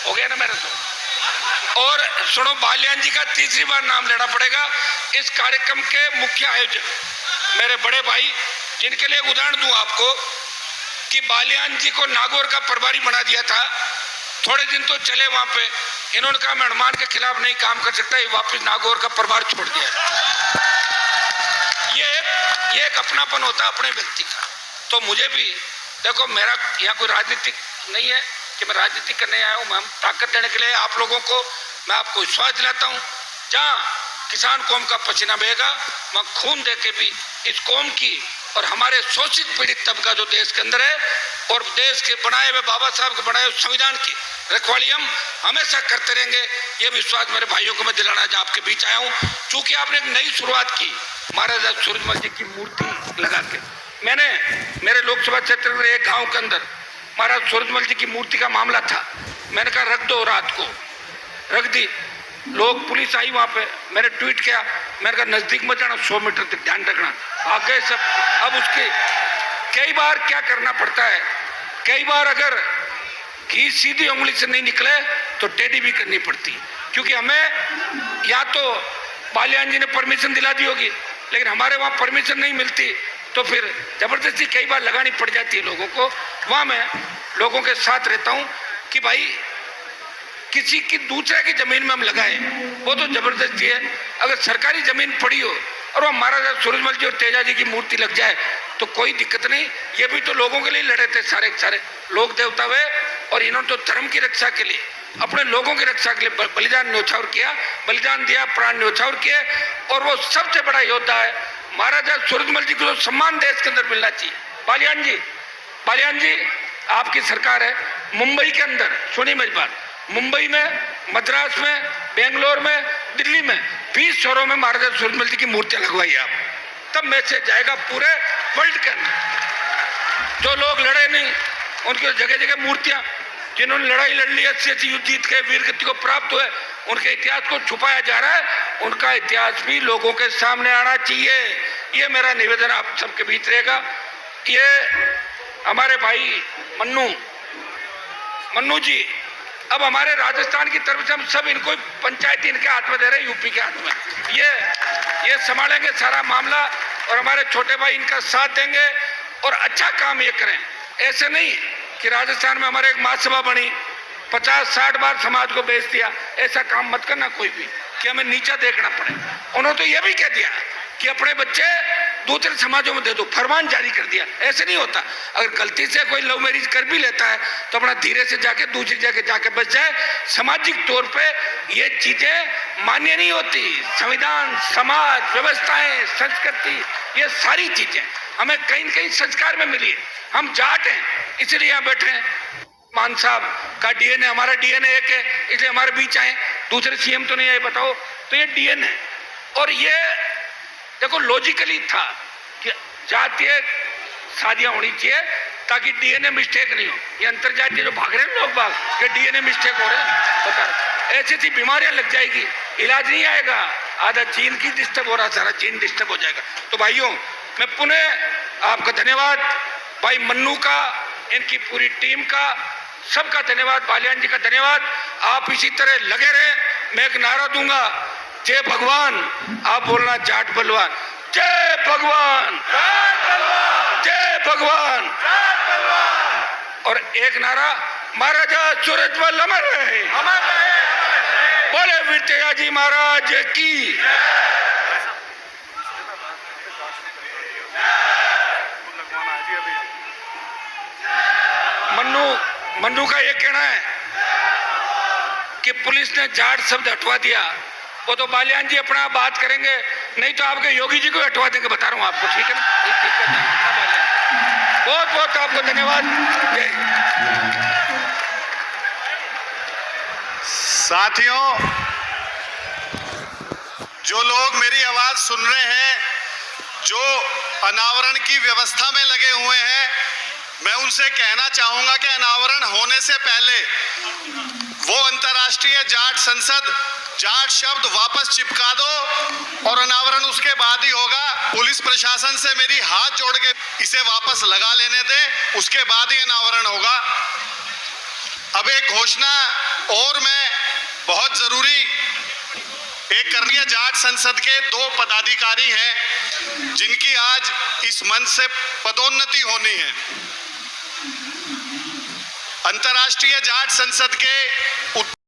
हो गया ना मेरे तो। और सुनो, बालियान जी का तीसरी बार नाम लेना पड़ेगा। इस कार्यक्रम के मुख्य आयोजक मेरे बड़े भाई, जिनके लिए उदाहरण दूं आपको कि बालियान जी को नागौर का प्रभारी बना दिया था, थोड़े दिन तो चले वहां पे, इन्होंने कहा मैं हनुमान के खिलाफ नहीं काम कर सकता, ये वापस नागौर का प्रभार छोड़ दिया। ये एक अपनापन होता है अपने व्यक्ति का। तो मुझे भी देखो, मेरा यहाँ कोई राजनीतिक नहीं है कि मैं राजनीति करने आया हूँ। मैं ताकत देने के लिए आप लोगों को, मैं आपको विश्वास दिलाता हूँ, जहाँ किसान कौम का पसीना बहेगा, मैं खून दे के भी इस कौम की और हमारे शोषित पीड़ित तबका जो देश के अंदर है और देश के बनाए हुए बाबा साहब के बनाए हुए संविधान की रखवाली हम हमेशा करते रहेंगे। ये विश्वास मेरे भाइयों को मैं दिलाना आज आपके बीच आया हूँ। चूंकि आपने एक नई शुरुआत की महाराजा सूरजमल जी की मूर्ति लगा के, मैंने मेरे लोकसभा क्षेत्र में एक गांव के अंदर महाराज सूरजमल जी की मूर्ति का मामला था, मैंने कहा रख दो, रात को रख दी। लोग, पुलिस आई वहां पे, मैंने ट्वीट किया, मैंने कहा नजदीक मत जाना, 100 मीटर तक ध्यान रखना। आ गए सब। अब उसके कई बार क्या करना पड़ता है, कई बार अगर घी सीधी उंगली से नहीं निकले तो टेढ़ी भी करनी पड़ती, क्योंकि हमें या तो बालियान जी ने परमिशन दिला दी होगी, लेकिन हमारे वहाँ परमिशन नहीं मिलती, तो फिर जबरदस्ती कई बार लगानी पड़ जाती है लोगों को। वहाँ मैं लोगों के साथ रहता हूँ कि भाई किसी की दूसरे की जमीन में हम लगाएं, वो तो जबरदस्ती है। अगर सरकारी जमीन पड़ी हो और वो महाराजा सूरजमल जी और तेजा जी की मूर्ति लग जाए तो कोई दिक्कत नहीं। ये भी तो लोगों के लिए लड़े थे, सारे सारे लोग देवता हुए, और इन्होंने तो धर्म की रक्षा के लिए, अपने लोगों की रक्षा के लिए बलिदान न्योछावर किया, बलिदान दिया, प्राण न्योछावर किए। और वो सबसे बड़ा योद्धा है महाराजा सूरजमल जी को, सम्मान देश के अंदर मिलना चाहिए। बालियान जी आपकी सरकार है, मुंबई के अंदर, सुनिए मेरी बात, मुंबई में, मद्रास में, बेंगलोर में, दिल्ली में 20 शहरों में महाराजा सूरजमल जी की मूर्तियां लगवाई आप, तब मैसेज जाएगा पूरे वर्ल्ड के अंदर। जो लोग लड़े नहीं उनकी जगह जगह मूर्तियां, जिन्होंने लड़ाई लड़ ली, अच्छी युद्ध जीत के वीर गति को प्राप्त हुए, उनके इतिहास को छुपाया जा रहा है। उनका इतिहास भी लोगों के सामने आना चाहिए। ये मेरा निवेदन आप सबके बीच रहेगा। ये हमारे भाई मन्नू जी, अब हमारे राजस्थान की तरफ से हम सब इनको पंचायती इनके हाथ में दे रहे हैं, यूपी के हाथ में। ये संभालेंगे सारा मामला और हमारे छोटे भाई इनका साथ देंगे और अच्छा काम ये करें। ऐसे नहीं कि राजस्थान में हमारे एक महासभा बनी, 50-60 बार समाज को बेच दिया। ऐसा काम मत करना कोई भी कि हमें नीचा देखना पड़े। उन्होंने तो ये भी कह दिया कि अपने बच्चे दूसरे समाजों में दे दो, फरमान जारी कर दिया। ऐसे नहीं होता। अगर गलती से कोई लव मैरिज कर भी लेता है तो अपना धीरे से जाके दूसरी जगह जाके बच जाए। सामाजिक तौर पे ये चीजें मान्य नहीं होती। संविधान, समाज व्यवस्थाएं, संस्कृति, ये सारी चीजें हमें कहीं न कहीं संस्कार में मिली है। हम जाट हैं इसलिए यहाँ बैठे हैं। मान साहब का डीएनए, हमारा डीएनए एक है इसलिए हमारे बीच आए, दूसरे सीएम तो नहीं आए, बताओ। तो ये डीएनए है। और ये देखो लॉजिकली था कि जातीय शादियां होनी चाहिए ताकि डीएनए मिस्टेक नहीं हो। ये अंतरजातीय जो भाग रहे हैं लोग बाग, ये डीएनए मिस्टेक हो रहे हैं, बता ऐसी ऐसी बीमारियां लग जाएगी, इलाज नहीं आएगा। आधा जीन की डिस्टर्ब हो रहा, सारा जीन डिस्टर्ब हो जाएगा। तो भाइयों, मैं पुनः आपका धन्यवाद, भाई मन्नू का, इनकी पूरी टीम का, सबका धन्यवाद, बालियान जी का धन्यवाद। आप इसी तरह लगे रहे। मैं एक नारा दूंगा, जय भगवान, आप बोलना जाट बलवान, जय भगवान, जय भगवान। और एक नारा, महाराजा सूरजमल अमर रहे, बोले वीर तेजा जी महाराज की। मन्नू का ये कहना है कि पुलिस ने जाट शब्द हटवा दिया, वो तो बालियान जी अपना बात करेंगे, नहीं तो आपके योगी जी को हटवा देंगे, बता रहा हूं आपको, ठीक है ना? ठीक है, बहुत बहुत आपको धन्यवाद। साथियों, जो लोग मेरी आवाज सुन रहे हैं, जो अनावरण की व्यवस्था में लगे हुए हैं, मैं उनसे कहना चाहूंगा कि अनावरण होने से पहले वो अंतर्राष्ट्रीय जाट संसद जाट शब्द वापस चिपका दो और अनावरण उसके बाद ही होगा। पुलिस प्रशासन से मेरी हाथ जोड़ के इसे वापस लगा लेने दें, उसके बाद ही अनावरण होगा। अब एक घोषणा और मैं बहुत जरूरी एक कर रही है। जाट संसद के 2 पदाधिकारी हैं जिनकी आज इस मंच से पदोन्नति होनी है। अंतर्राष्ट्रीय जाट संसद के